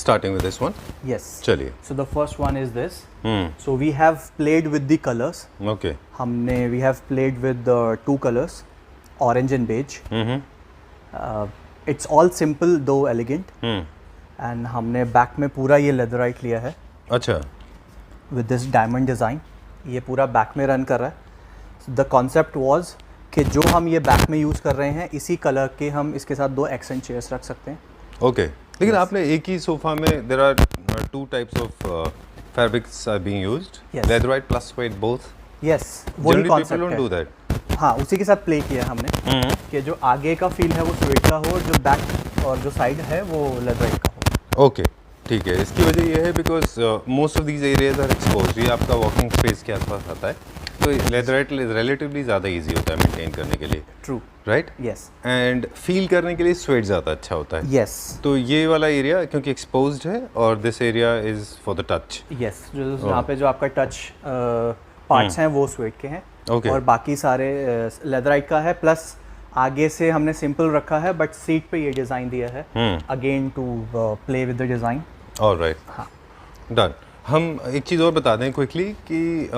starting with this one. Yes. चलिए. So the first one is this. So we have played with the colors. Okay. we have played with the two colors, orange and beige. It's all simple though elegant. And हमने back में पूरा ये leatherite लिया है. अच्छा. With this diamond design. ये पूरा back में run कर रहा है. The concept was कि जो हम ये बैक में यूज़ कर रहे हैं इसी कलर के हम इसके साथ 2 एक्सेंट चेयर्स रख सकते हैं. ओके. लेकिन आपने एक ही सोफा में there are 2 types of fabrics are being used, leatherite plus suede both. Yes, वही कॉन्सेप्ट है. Do that. हाँ, उसी के साथ प्ले किया हमने कि जो आगे का फील है वो स्वेट का हो और जो बैक और जो साइड है वो लेदराइट का हो. ओके, ठीक है. इसकी वजह ये है because most of these areas are exposed. ये आपका वॉकिंग स्पेस के आसपास आता है, तो लेदराइट रिलेटिवली ज़्यादा इजी होता है मेंटेन करने के लिए. True. Right. Yes. And feel करने के लिए स्वेट ज़्यादा अच्छा होता है. यस. तो ये वाला एरिया क्योंकि एक्सपोज्ड है और this area is for the touch. Yes, जो यहाँ पे जो आपका टच पार्ट्स हैं वो स्वेट के हैं. Okay. और बाकी सारे लेदराइट का है. प्लस आगे से हमने सिंपल रखा है बट सीट पे ये डिज़ाइन दिया है again to play with the design. Alright. हाँ, डन. हम एक चीज़ और बता दें क्विकली कि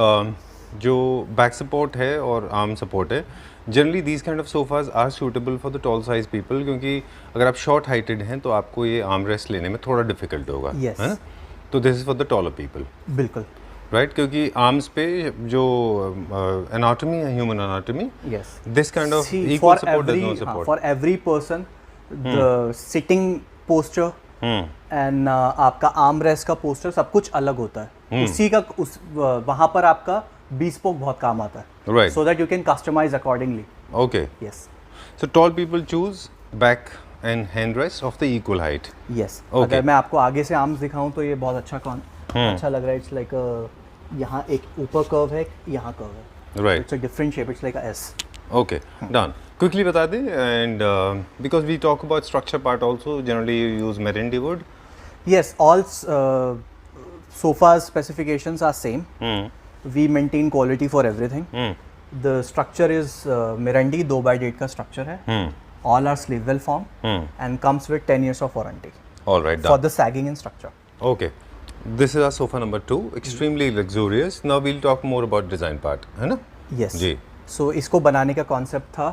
जो बैक सपोर्ट है और आर्म सपोर्ट है, generally these kind of sofas are suitable for the tall size people, क्योंकि अगर आप शॉर्ट हाइटेड हैं तो आपको ये आर्म रेस्ट लेने में थोड़ा डिफिकल्ट होगा. Yes. है ना. तो this is for the taller people. बिल्कुल. राइट. क्योंकि आर्म्स पे जो एनाटॉमी है, human anatomy, yes, this kind of equal support does not support. For every person the sitting posture and आपका आर्म रेस्ट का पोस्टर सब कुछ अलग होता है. उसी का वहाँ पर आपका bespoke बहुत काम आता है. Right. So that you can customize accordingly. Okay. Yes. So tall people choose back and hand rest of the equal height. Yes. Okay. अगर मैं आपको आगे से आर्म्स दिखाऊं तो ये बहुत अच्छा लग रहा है. इट्स लाइक यहाँ एक ऊपर कर्व है, यहाँ कर्व है. Right. It's a different shape. It's like a S. Okay. Done. Quickly बता दें, and because we talk about structure part also, generally you use Merendy wood. Yes. All sofas specifications are same. We maintain quality for everything. The structure is Merendy 2x8 का structure है. All are sleeve well formed and comes with 10 years of warranty. All right. Done. For the sagging and structure. Okay. This is our sofa number 2. Extremely luxurious. Now we'll talk more about design part. है ना? Yes. जी. So इसको बनाने का concept था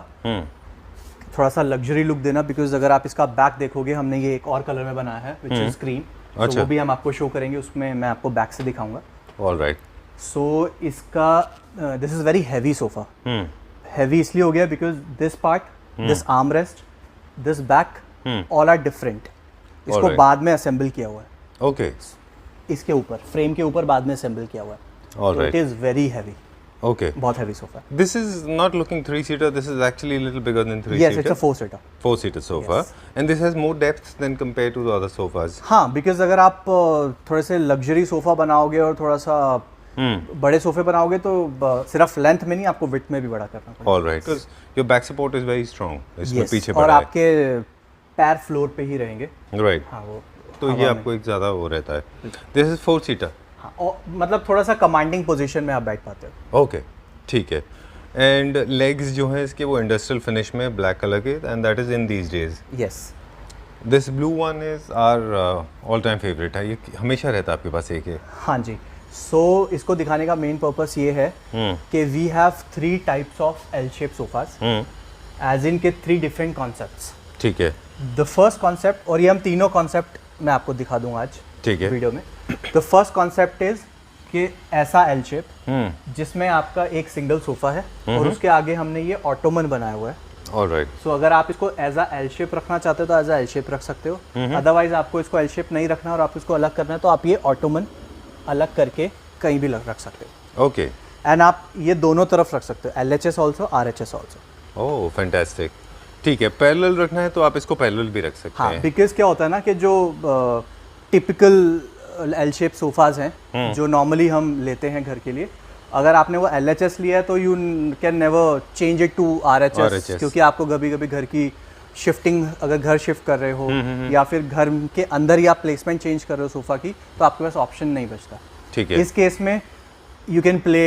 थोड़ा सा luxury look देना, because अगर आप इसका बैक देखोगे हमने ये एक और कलर में बनाया है which is cream. अच्छा. तो वो भी हम आपको शो करेंगे, उसमें मैं आपको बैक से दिखाऊंगा. All right. सो इसका this is very heavy sofa. Heavy इसलिए हो गया because this part, this arm rest, this back all are different. इसको बाद में असेंबल किया हुआ है. ओके. इसके ऊपर फ्रेम के ऊपर बाद में असेंबल किया हुआ है. Alright. It is very heavy. Okay. बहुत heavy sofa. This is not looking 3-seater. This is actually little bigger than 3-seater. Yes, it's a 4-seater. 4-seater sofa. Yes. And this has more depth than compared to the other sofas. हाँ, because अगर आप थोड़े से luxury sofa बनाओगे और थोड़ा सा बड़े सोफे बनाओगे तो सिर्फ लेंथ में नहीं, आपको विड्थ में भी बड़ा करना पड़ेगा. Alright. Because your back support is very strong. इसमें पीछे और आपके पैर फ्लोर पे ही रहेंगे. राइट. हाँ, वो तो ये आपको एक ज़्यादा वो रहता है. This is 4-seater. हाँ, और मतलब थोड़ा सा कमांडिंग पोजीशन में आप बैठ पाते हो. ओके, ठीक है. एंड लेग्स जो हैं इसके वो इंडस्ट्रियल फिनिश में ब्लैक कलर के, and that is in these days. Yes. This blue one is our all time favourite है. ये हमेशा रहता है आपके पास एक है. हाँ जी. सो इसको दिखाने का मेन पर्पस ये है कि we have 3 types of L shape sofas, as in के 3 डिफरेंट कॉन्सेप्ट्स. ठीक है. द फर्स्ट कॉन्सेप्ट, और ये हम तीनों कॉन्सेप्ट मैं आपको दिखा दूंगा आज. ठीक है. वीडियो में. द फर्स्ट कॉन्सेप्ट इज कि ऐसा एल शेप जिसमें आपका एक सिंगल सोफा है और उसके आगे हमने ये ऑटोमन बनाया हुआ है. ऑलराइट. सो अगर आप इसको एज अ एल शेप रखना चाहते हो तो एज अ एल शेप रख सकते हो. अदरवाइज आपको इसको एल शेप नहीं रखना और आप इसको अलग करना है तो आप ये ऑटोमन अलग करके कहीं भी रख सकते हो. ओके. एंड आप ये दोनों तरफ रख सकते हो, LHS also, RHS also. Oh fantastic. ठीक है. पैरेलल रखना है तो आप इसको पैरेलल भी रख सकते हैं. बिकॉज क्या होता है ना कि जो टिपिकल एल शेप सोफाज हैं जो नॉर्मली हम लेते हैं घर के लिए, अगर आपने वो LHS लिया है तो you can never change it to RHS, क्योंकि आपको कभी कभी घर की शिफ्टिंग, अगर घर शिफ्ट कर रहे हो या फिर घर के अंदर ही आप प्लेसमेंट चेंज कर रहे हो सोफ़ा की, तो आपके पास ऑप्शन नहीं बचता. ठीक है. इस केस में you can play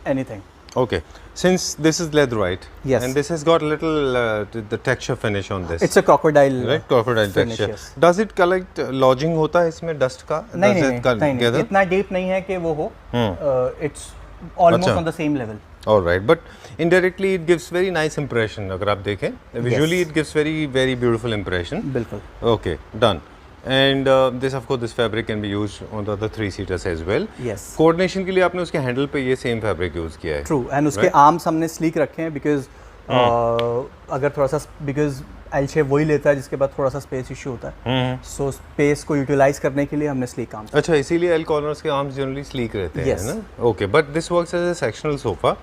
anything. Okay. Since this is leather, right? Yes. And this has got a little the texture finish on this. It's a crocodile right? Crocodile finish, texture. yes. Does it collect lodging होता है इसमें dust का? नहीं Does नहीं it नहीं, नहीं gather? इतना deep नहीं है कि वो हो. It's almost अच्छा. on the same level. All right, but indirectly it gives very nice impression. अगर आप देखें, visually it gives very beautiful impression. बिल्कुल. Okay, done. And this of course this fabric can be used on the other 3-seaters as well. Yes. Coordination के लिए आपने उसके handle पे ये same fabric use किया है. True. And उसके arms हमने sleek रखे हैं because अगर थोड़ा सा because L shape वही लेता है जिसके बाद थोड़ा सा space issue होता है. So space को utilize करने के लिए हमने sleek arms. अच्छा, इसीलिए L corners के arms generally sleek रहते हैं, Yes. है ना? Okay, but this works as a sectional sofa.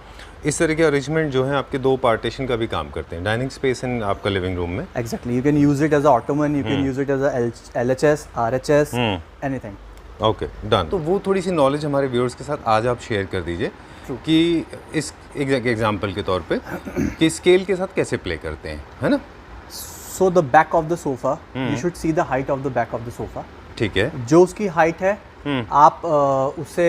इस तरह के अरेंजमेंट जो है आपके 2 पार्टीशन का भी काम करते हैं. डाइनिंग स्पेस इन आपका लिविंग रूम में. Exactly. You can use it as a ottoman. You can use it as a LHS, RHS, anything. Okay, done. तो वो थोड़ी सी नॉलेज हमारे व्यूअर्स के साथ आज आप शेयर कर दीजिए कि इस एग्जांपल के तौर पे कि स्केल के साथ कैसे प्ले करते हैं, है ना? So the back of the sofa, you should see the height of the back of the sofa. ठीक है. जो उसकी हाइट है आप उससे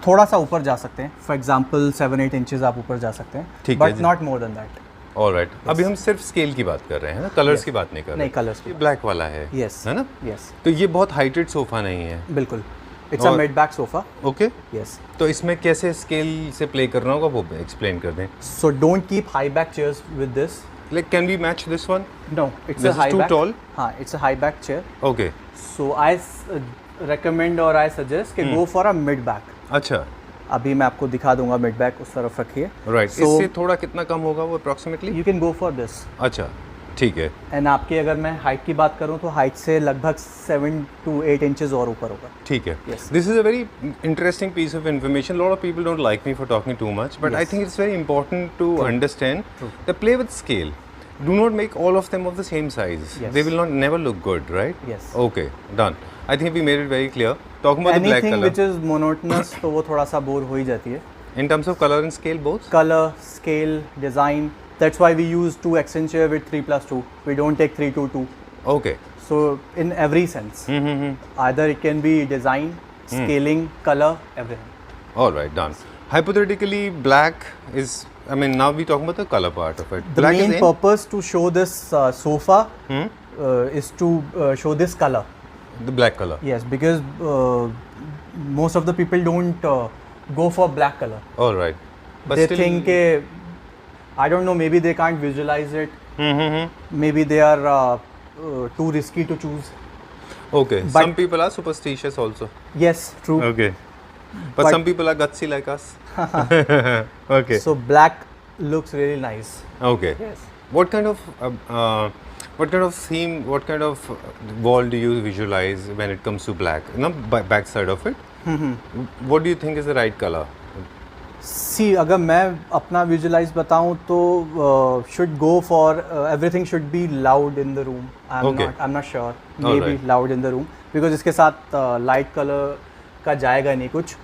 थोड़ा सा ऊपर जा सकते हैं. फॉर एग्जाम्पल 7-8 इंचेस आप ऊपर जा सकते हैं. ठीक है बट जी. Not more than that. Alright. अभी हम सिर्फ स्केल की बात कर रहे हैं ना, कलर्स की बात नहीं कर रहे. नहीं, कलर्स की ये ब्लैक वाला है. यस. है ना? यस. तो ये बहुत हाइटेड सोफा नहीं है. बिल्कुल. इट्स अ और- mid back sofa. Okay. Yes. तो इसमें कैसे स्केल से प्ले करना होगा वो एक्सप्लेन कर दें. So don't keep high back chairs with this. Like can we match this one? No, it's This a is high too back. tall? हाँ, it's a high back chair. Okay. So I recommend और I suggest कि go for a mid back. अच्छा, अभी मैं आपको दिखा दूंगा mid back. उस तरफ रखिए. राइट. So- इससे थोड़ा कितना कम होगा वो approximately? You can go for this. अच्छा, ठीक है. एंड आपकी अगर मैं हाइट की बात करूं तो हाइट से लगभग 7 to 8 इंचेस और ऊपर होगा. ठीक है. Yes. This is a very interesting piece of information. A lot of people don't like me for talking too much, but I Yes. think it's very important to understand the play with scale. Do not make all of them of the same size. Yes. They will not never look good, right? Yes. Okay, done. I think we made it very clear. Talking about the black anything color. Which is monotonous तो वो थोड़ा सा bore हो ही जाती है. In terms of color and scale, both? Color, scale, design. That's why we use 2 accent chair with 3+2. We don't take 3-2-2. Okay. So in every sense, either it can be design, scaling, color, everything. All right, done. Hypothetically, black is. I mean, now we talking about the color part of it. The Black main is in. purpose to show this sofa is to show this color. The black color. Yes, because most of the people don't go for black color. All right. But They still, think I don't know, maybe they can't visualize it. Maybe they are too risky to choose. Okay. But- Some people are superstitious also. Yes, true. Okay. But some people are gutsy like us. Okay. So black looks really nice. Okay. Yes. What kind of theme, what kind of wall do you visualize when it comes to black? You know, back side of it. What do you think is the right color? See, अगर मैं अपना visualize बताऊं तो should go for everything should be loud in the room. Okay. I'm not sure. All Maybe right. loud in the room because इसके साथ light color का जाएगा नहीं कुछ.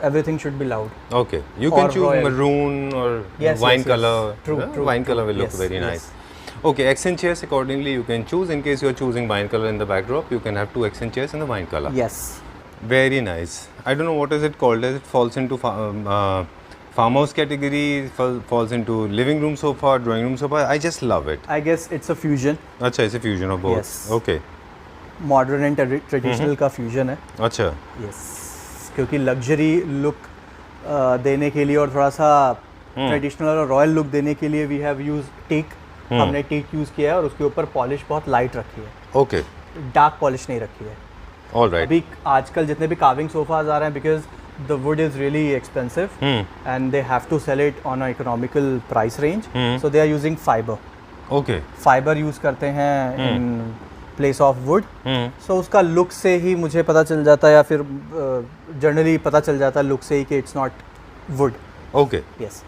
Everything should be loud. Okay. You can Or choose royal. maroon or Yes, wine yes, yes. color. True, Yeah, true, Wine true. color will look Yes, very yes. nice. Okay. Accent chairs accordingly you can choose. In case you are choosing wine color in the backdrop, you can have 2 accent chairs in the wine color. Yes. Very nice. I don't know what is it called. As it falls into farmhouse category, falls into living room sofa, drawing room sofa. I just love it. I guess it's a fusion. अच्छा, it's a fusion of both. Yes. Okay. Modern and traditional का fusion है. अच्छा. Yes. क्योंकि luxury look देने के लिए और थोड़ा सा ट्रेडिशनल और रॉयल लुक देने के लिए वी हैव यूज टीक. हमने टीक यूज़ किया है और उसके ऊपर पॉलिश बहुत लाइट रखी है. Okay. डार्क पॉलिश नहीं रखी है. All right. अभी आजकल जितने भी कार्विंग सोफाज आ रहे हैं because the wood is really expensive and they have to sell it on a economical price range. So they are using fibre. Okay. Fibre use करते हैं in place of wood. So उसका look से ही मुझे पता चल जाता है या फिर जनरली पता चल जाता है लुक से ही कि it's not would. Okay. Yes.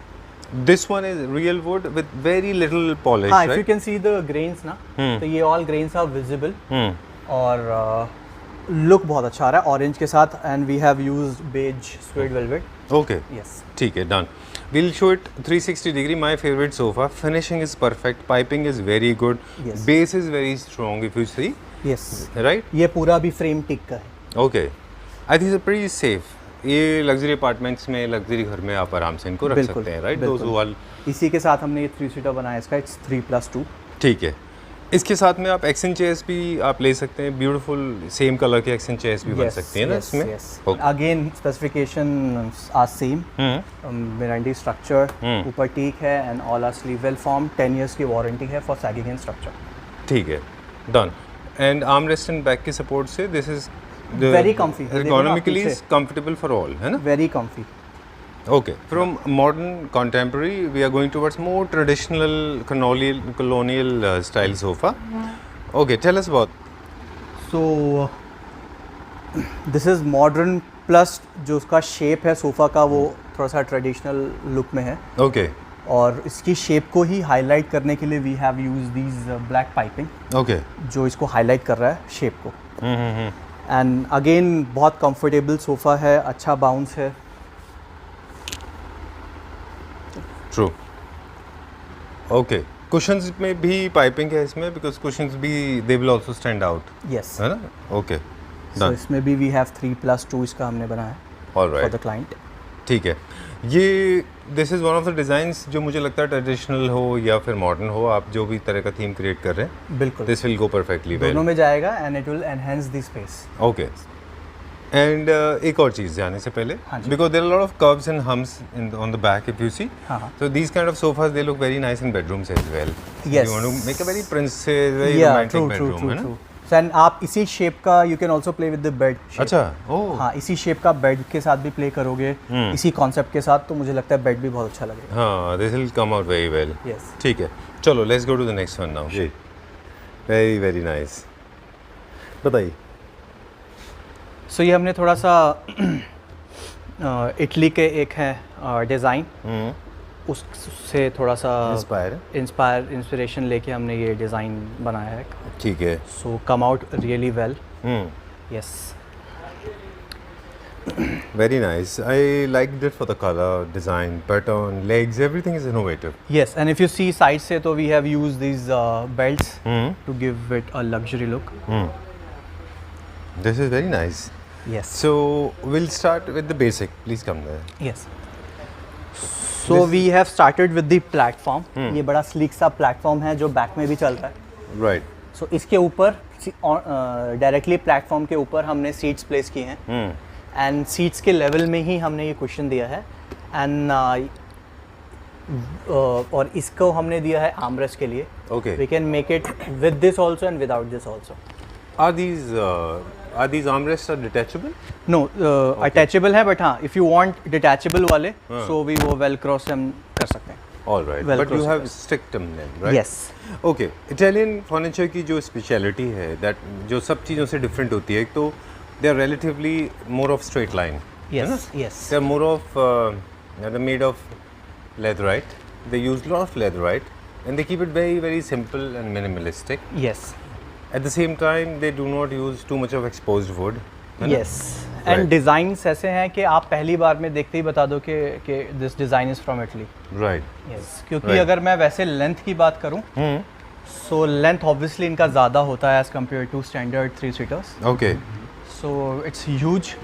This one is real wood with very little polish, हाँ, if you right? Can see the grains ना तो ये ऑल ग्रेन्स आर विजिबल और लुक बहुत अच्छा आ रहा है ऑरेंज के साथ. And we have used beige suede velvet. Okay. Yes. ठीक है, done. We'll show it 360 degree. My favorite sofa. Finishing is perfect. Piping is very good. Yes. Base is very strong. If you see, yes. right? ये पूरा भी frame टिक का है. Okay. I think it's pretty safe. ये luxury apartments में, luxury घर में आप आराम से इनको रख सकते हैं, राइट? इसी के साथ हमने ये 3 सीटर बनाया इसका, इट्स 3+2। ठीक है। इसके साथ में आप एक्शन चेयर्स भी आप ले सकते हैं, ब्यूटीफुल सेम कलर के एक्शन चेयर्स भी बन सकती हैं ना इसमें। Again specification are same, meranti structure, ऊपर टीक है and all are sleeve well form, 10 years की वारंटी है फॉर सैगिंग एंड स्ट्रक्चर। ठीक है, done. And arm rest and back के सपोर्ट से this is very comfy, economically comfortable for all, है ना? Very comfy. Okay, from modern contemporary, we are going towards more traditional colonial style sofa. Okay, tell us about. So, this is modern plus जो उसका shape है sofa का वो थोड़ा सा traditional look में है। Okay. और इसकी शेप को ही हाईलाइट करने के लिए we have use these black piping, Okay. जो इसको हाईलाइट कर रहा है शेप को। एंड अगेन बहुत कंफर्टेबल सोफ़ा है, अच्छा बाउंस है। True. Okay. Cushions में भी पाइपिंग है इसमें, because cushions भी they will also stand out. Yes. है ना? Okay. So इसमें भी we have 3+2 इसका हमने बनाया है All right. for the client. ठीक है। ये this is one of the designs जो मुझे लगता है ट्रेडिशनल हो या फिर मॉडर्न हो, आप जो भी तरह का थीम क्रिएट कर रहे हैं, बिल्कुल this will go perfectly well. दोनों में जाएगा and it will enhance the space. Okay. And एक और चीज़ जाने से पहले, because there are lot of curves and hums on the back if you see, so these kind of sofas they look very nice in bedrooms as well. Yes, you want to make a very princess, very romantic bedroom, है ना? And आप इसी शेप का you can also play with the bed. अच्छा, oh हाँ, इसी शेप का बेड के साथ भी प्ले करोगे, इसी कॉन्सेप्ट के साथ, तो मुझे लगता है बेड भी बहुत अच्छा लगेगा। हाँ, this will come out very well. Yes, ठीक है, चलो let's go to the next one now. जी, वेरी वेरी नाइस, बताइए। सो ये हमने थोड़ा सा इटली के एक है डिज़ाइन, उससे थोड़ा सा इंस्पिरेशन लेके हमने ये डिज़ाइन बनाया है। ठीक है। So come out really well. Yes, very nice. I liked it for the color, design, pattern, legs, everything is innovative. Yes, and if you see side से तो we have used these belts to give it a luxury look. This is very nice. Yes. So we'll start with the basic. Please come there. Yes. So we have started with the platform. ये बड़ा sleek सा platform है जो back में भी चलता है। Right. So इसके ऊपर directly platform के ऊपर हमने seats place की हैं। And seats के level में ही हमने ये cushion दिया है। And और इसको हमने दिया है armrest के लिए। Okay. We can make it with this also and without this also. Are these armrests are detachable? No, attachable है, but हाँ, if you want detachable वाले, so we वो velcro से हम कर सकते हैं। All right. But you have sticked them then, right? Yes. Okay. Italian furniture की जो speciality है, that जो सब चीज़ों से different होती है, एक तो they are relatively more of straight line. Yes. Yes. They are more of they're made of leatherite. They use lot of leatherite, and they keep it very very simple and minimalistic. Yes. At the same time, they do not use too much of exposed wood. Yes. And designs ऐसे हैं कि आप पहली बार में देखते ही बता दो कि this design is from Italy. Right. Yes. क्योंकि अगर मैं वैसे लेंथ की बात करूं, so length obviously इनका ज़्यादा होता है as compared to standard 3-seaters. Okay. So it's huge,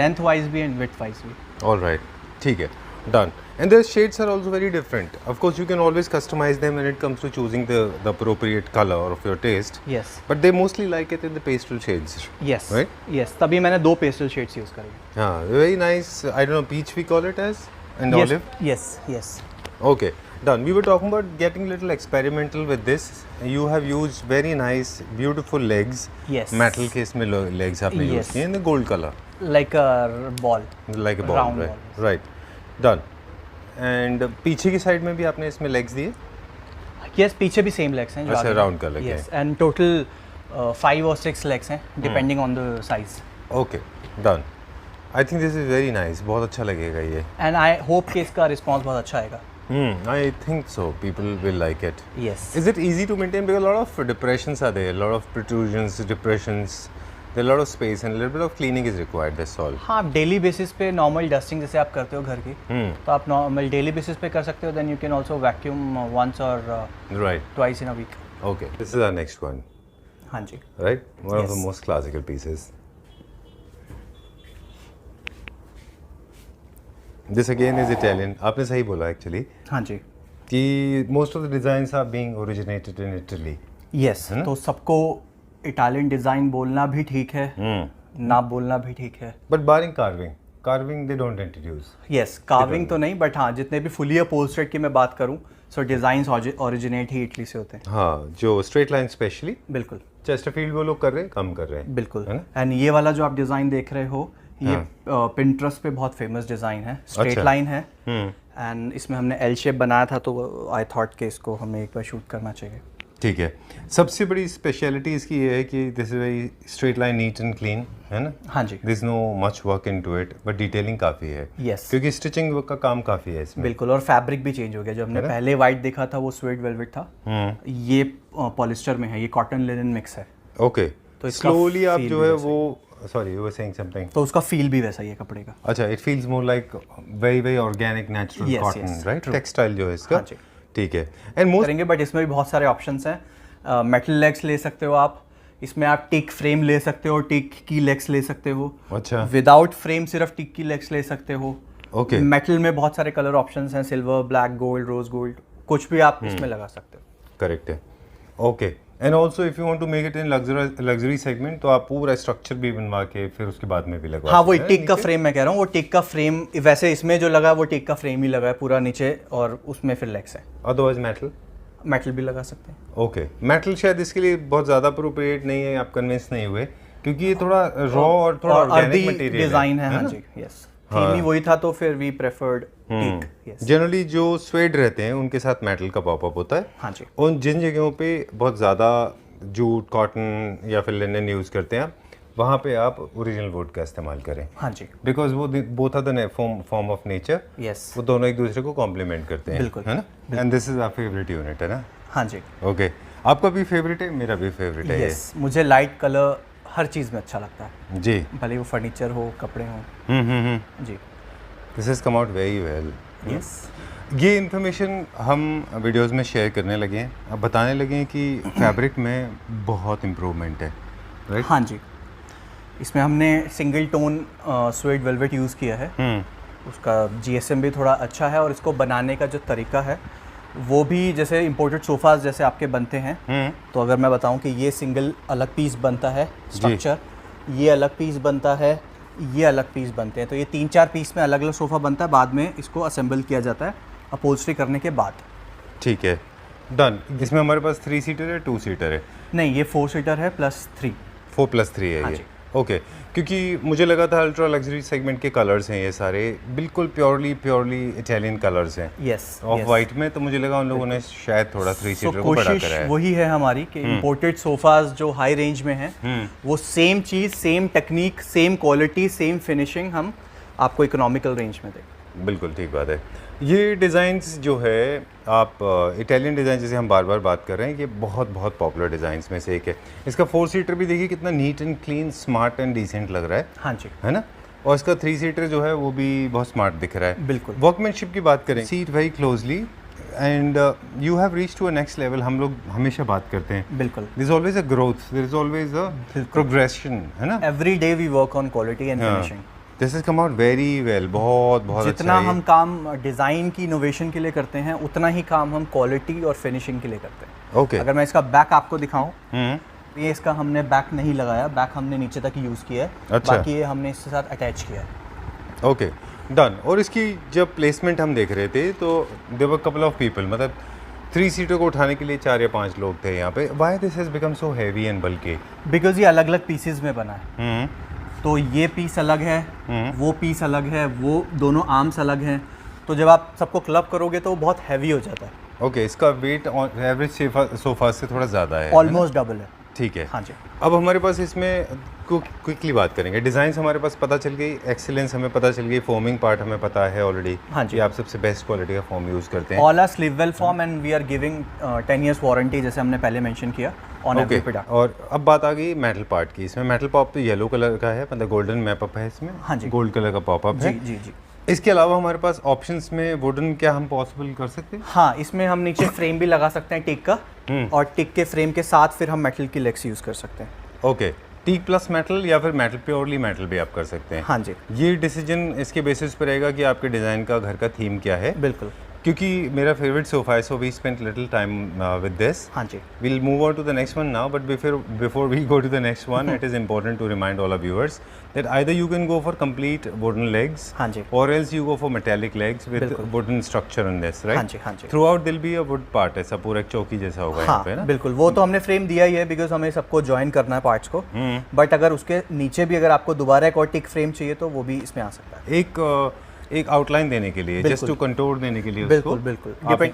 length wise भी and width wise भी. All right. ठीक है. Done. And the shades are also very different. Of course, you can always customize them when it comes to choosing the appropriate color of your taste. Yes. But they mostly like it in the pastel shades. Yes. Right? Yes. तभी मैंने 2 pastel shades use करी। हाँ, very nice. I don't know, peach we call it as, and yes. olive. Yes. Yes. Okay. Done. We were talking about getting little experimental with this. You have used very nice, beautiful legs. Yes. Metal के इसमें legs आपने use किए in the gold color. Like a ball. Like a ball. Round right. ball. Right. Done. And पीछे की side में भी आपने इसमें legs दिए? Yes, पीछे भी सेम legs हैं जो अच्छा, round का leg है। Yes, and total 5 or 6 legs हैं depending on the size. Okay, done. I think this is very nice. बहुत अच्छा लगेगा ये। And I hope कि इसका response बहुत अच्छा आएगा। I think so. People will like it. Yes. Is it easy to maintain? Because a lot of depressions are there, a lot of protrusions, depressions. There are a lot of space and a little bit of cleaning is required. That's all. हाँ, आप daily basis पे normal dusting जैसे आप करते हो घर की, तो आप नॉर्मल डेली बेसिस पे कर सकते हो. Then you can also vacuum once और twice in a week. Okay, this is our next one. हाँ जी. Right, one of the most classical pieces. This again is Italian, आपने सही बोला एक्चुअली हाँ जी, कि most of the designs are being originated in Italy. Yes, तो सबको इटालियन डिज़ाइन बोलना भी ठीक है, ना बोलना भी ठीक है। But barring carving they don't introduce. Yes, carving तो नहीं, बट हाँ जितने भी फुली अपहोल्स्टर्ड की मैं बात करूँ, सो डिज़ाइंस ओरिजिनेट ही इटली से होते हैं। हाँ, जो स्ट्रेट लाइन स्पेशली बिल्कुल चेस्टरफील्ड वो लोग कर रहे हैं, कम कर रहे हैं। बिल्कुल। है ना? एंड ये वाला जो आप डिज़ाइन देख रहे हो, ये पिंटरेस्ट पे बहुत फेमस डिज़ाइन है, स्ट्रेट अच्छा। लाइन है, एंड इसमें हमने एल शेप बनाया था, तो आई थॉट कि इसको हमें एक बार शूट करना चाहिए। ठीक है, सबसे बड़ी स्पेशलिटी इसकी ये है कि this is very straight line, neat and clean, है ना? हाँ जी, this is no much work into it, but detailing काफ़ी है। यस, क्योंकि स्टिचिंग का काम काफ़ी है इसमें। बिल्कुल। और फैब्रिक भी चेंज हो गया, जो हमने पहले वाइट देखा था वो स्वेट वेलवेट था, ये पॉलिस्टर में है, ये कॉटन लिनन मिक्स है। ओके, तो इसका स्लोली आप feel जो भी है वैसा वो, sorry you were saying something. तो उसका फील भी वैसा ही है कपड़े का। अच्छा, it feels more like very very organic natural Yes, cotton, yes, right? true. Textile जो है इसका। हाँ जी। ठीक है, एंड मोस्ट करेंगे, बट इसमें भी बहुत सारे ऑप्शंस हैं। मेटल लेग्स ले सकते हो आप, इसमें आप टिक फ्रेम ले सकते हो, टिक की लेग्स ले सकते हो, अच्छा, विदाउट फ्रेम सिर्फ टिक की लेग्स ले सकते हो। ओके, मेटल में बहुत सारे कलर ऑप्शंस हैं, silver, black, gold, rose gold, कुछ भी आप इसमें लगा सकते हो। करेक्ट है। Okay, and also if you want to make it in luxury segment, तो आप पूरा स्ट्रक्चर भी बनवा के फिर उसके बाद में भी लगवा हाँ, वही सकते हैं टिक का फ्रेम मैं कह रहा हूँ, वो टिक का फ्रेम, वैसे इसमें जो लगा है वो टिक का फ्रेम ही लगा है पूरा नीचे, और उसमें फिर लेग्स है। Otherwise metal. मेटल भी लगा सकते हैं। ओके, मेटल शायद इसके लिए बहुत ज़्यादा अप्रोप्रिएट नहीं है, आप कन्विंस नहीं हुए, क्योंकि ये थोड़ा रॉ और थोड़ा ऑर्गेनिक मटेरियल डिजाइन है। हाँ जी, यस, थीम ही वही था, तो फिर we preferred teak. Yes, generally जो स्वेड रहते हैं उनके साथ मेटल का पॉपअप होता है। हाँ जी, उन जिन जगहों पे बहुत ज़्यादा जूट, कॉटन या फिर लिनन यूज़ करते हैं आप, वहाँ पे आप ओरिजिनल वुड का इस्तेमाल करें, हाँ जी, बिकॉज वो both are the form of nature. Yes, वो दोनों एक दूसरे को कॉम्प्लीमेंट करते हैं, बिल्कुल, है ना? And this is our favourite unit, है ना? हाँ जी, ओके, आपका भी फेवरेट है, मेरा भी फेवरेट है यस। मुझे लाइट कलर हर चीज़ में अच्छा लगता है, ये। जी, भले वो फर्नीचर हो, कपड़े हों। जी, this is come out very well. Yes, ये इन्फॉर्मेशन हम वीडियोस में शेयर करने लगे हैं, अब बताने लगे हैं कि फैब्रिक में बहुत इम्प्रूवमेंट है, राइट? हाँ जी। इसमें हमने single tone sweat velvet use किया है, उसका जीएसएम भी थोड़ा अच्छा है, और इसको बनाने का जो तरीका है वो भी जैसे इंपोर्टेड सोफ़ाज जैसे आपके बनते हैं। तो अगर मैं बताऊं कि ये सिंगल अलग पीस बनता है स्ट्रक्चर, ये अलग पीस बनता है, ये अलग पीस बनते हैं, तो ये 3-4 पीस में अलग अलग सोफ़ा बनता है, बाद में इसको असेंबल किया जाता है अपहोल्स्ट्री करने के बाद। ठीक है, डन। इसमें हमारे पास 3 सीटर है, 2 सीटर है? नहीं, ये 4 सीटर है +3। 4+3 है हाँ ये। जी। ओके, क्योंकि मुझे लगा था अल्ट्रा लग्जरी सेगमेंट के कलर्स हैं ये सारे, बिल्कुल प्योरली इटालियन कलर्स हैं। यस, ऑफ वाइट में, तो मुझे लगा उन लोगों ने शायद थोड़ा 3 सीटर को बड़ा कोशिश करा है। वही है हमारी कि इंपोर्टेड सोफाज जो हाई रेंज में हैं, वो सेम चीज़, same technique, same quality, same finishing हम आपको इकोनॉमिकल रेंज में दें। बिल्कुल ठीक बात है। ये डिज़ाइंस जो है, आप इटालियन डिज़ाइन जैसे हम बार बार बात कर रहे हैं, ये बहुत बहुत पॉपुलर डिज़ाइंस में से एक है। इसका 4 सीटर भी देखिए कितना neat and clean, smart and decent लग रहा है, हाँ जी, है ना? और इसका 3 सीटर जो है वो भी बहुत स्मार्ट दिख रहा है। बिल्कुल। वर्कमैनशिप की बात करें, see it very closely and you have reach to a next level. हम लोग हमेशा बात करते हैं, बिल्कुल, there is always a growth, there is always a progression, है ना? Every day we work on quality and finishing. This is come out very well, बहुत बहुत जितना अच्छा हम काम डिज़ाइन की इनोवेशन के लिए करते हैं, उतना ही काम हम क्वालिटी और फिनिशिंग के लिए करते हैं। ओके। अगर मैं इसका बैक आपको दिखाऊं, ये इसका हमने बैक नहीं लगाया, बैक हमने नीचे तक यूज़ किया है, अच्छा। बाकी ये हमने इसके साथ अटैच किया है। Okay, done. और इसकी जब प्लेसमेंट हम देख रहे थे, तो there were couple of people, मतलब 3 सीटर को उठाने के लिए 4 या 5 लोग थे यहाँ पे। Why this has become so heavy and bulky? Because ये अलग अलग पीसेज में बना है, तो ये पीस अलग है, वो पीस अलग है, वो दोनों आर्म्स अलग हैं, तो जब आप सबको क्लब करोगे तो वो बहुत हैवी हो जाता है। ओके, इसका वेट एवरेज सोफा से थोड़ा ज़्यादा है, ऑलमोस्ट डबल है। ठीक है। हाँ जी। अब हमारे पास इसमें क्विकली बात करेंगे, डिज़ाइंस हमारे पास पता चल गई, एक्सीलेंस हमें पता चल गई, फॉर्मिंग पार्ट हमें पता है ऑलरेडी। हाँ जी। कि आप सबसे बेस्ट क्वालिटी का फॉर्म यूज़ करते हैं। All are sleeve well form and we are giving 10 years warranty, जैसे हमने पहले मेंशन किया ऑन एवरी प्रोडक्ट। और अब बात आ गई मेटल पार्ट की। इसमें मेटल पॉप तो येलो कलर का है, मतलब गोल्डन मैपअप है इसमें। हाँ जी। गोल्ड कलर का पॉपअप जी है। जी जी। इसके अलावा हमारे पास ऑप्शंस में वुडन क्या हम पॉसिबल कर सकते हैं? हाँ, इसमें हम नीचे फ्रेम भी लगा सकते हैं टिक का, और टिक के फ्रेम के साथ फिर हम मेटल की लेग्स यूज़ कर सकते हैं। ओके, टीक प्लस मेटल या फिर मेटल प्योरली मेटल भी आप कर सकते हैं। हाँ जी, ये डिसीजन इसके बेसिस पे रहेगा कि आपके डिज़ाइन का घर का थीम क्या है। बिल्कुल। क्योंकि मेरा फेवरेट सोफा है, so we spent little time with this. हाँ जी, We'll move on to the next one now, but before we go to the next one, it is important to remind all our viewers that either you can go for complete wooden legs, हाँ जी, or else you go for metallic legs with बिल्कुल। wooden structure on this, right? हाँ जी, हाँ जी। Throughout there'll be a wood part, ऐसा पूरा एक चौकी जैसा होगा यहाँ हाँ पे ना। बिल्कुल, वो तो हमने फ्रेम दिया ही है बिकॉज हमें सबको ज्वाइन करना है पार्ट्स को। बट अगर उसके नीचे भी अगर आपको दोबारा एक और टिक फ्रेम चाहिए तो वो भी इसमें आ सकता है। एक आउटलाइन देने के लिए, जस्ट टू कंटूर देने के लिए बिल्कुल उसको। बिल्कुल depend.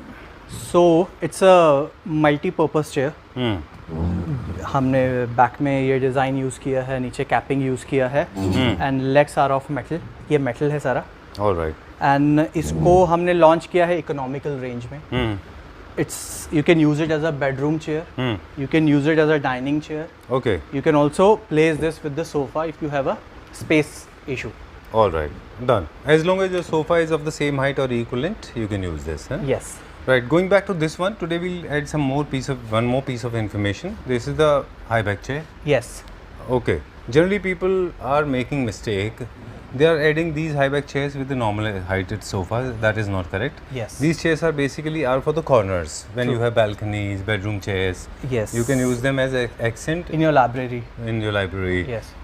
So it's a multipurpose chair. हमने बैक में ये डिज़ाइन यूज़ किया है, नीचे कैपिंग यूज़ किया है, and legs are of metal. ये मेटल है सारा। ऑलराइट। एंड इसको हमने लॉन्च किया है इकोनॉमिकल रेंज में। It's you can use it as a bedroom chair, you can use it as a dining chair, okay, you can also place this with the sofa if you have a space issue. Alright, done. As long as your sofa is of the same height or equivalent, you can use this, huh? Yes. Right, going back to this one, today we'll add one more piece of information. This is the high back chair. Yes. Okay. Generally people are making mistake. They are adding these high back chairs with the normal heighted sofa. That is not correct. Yes. These chairs are basically for the corners. When you have balconies, bedroom chairs. Yes. You can use them as accent In your library. in your library. Yes.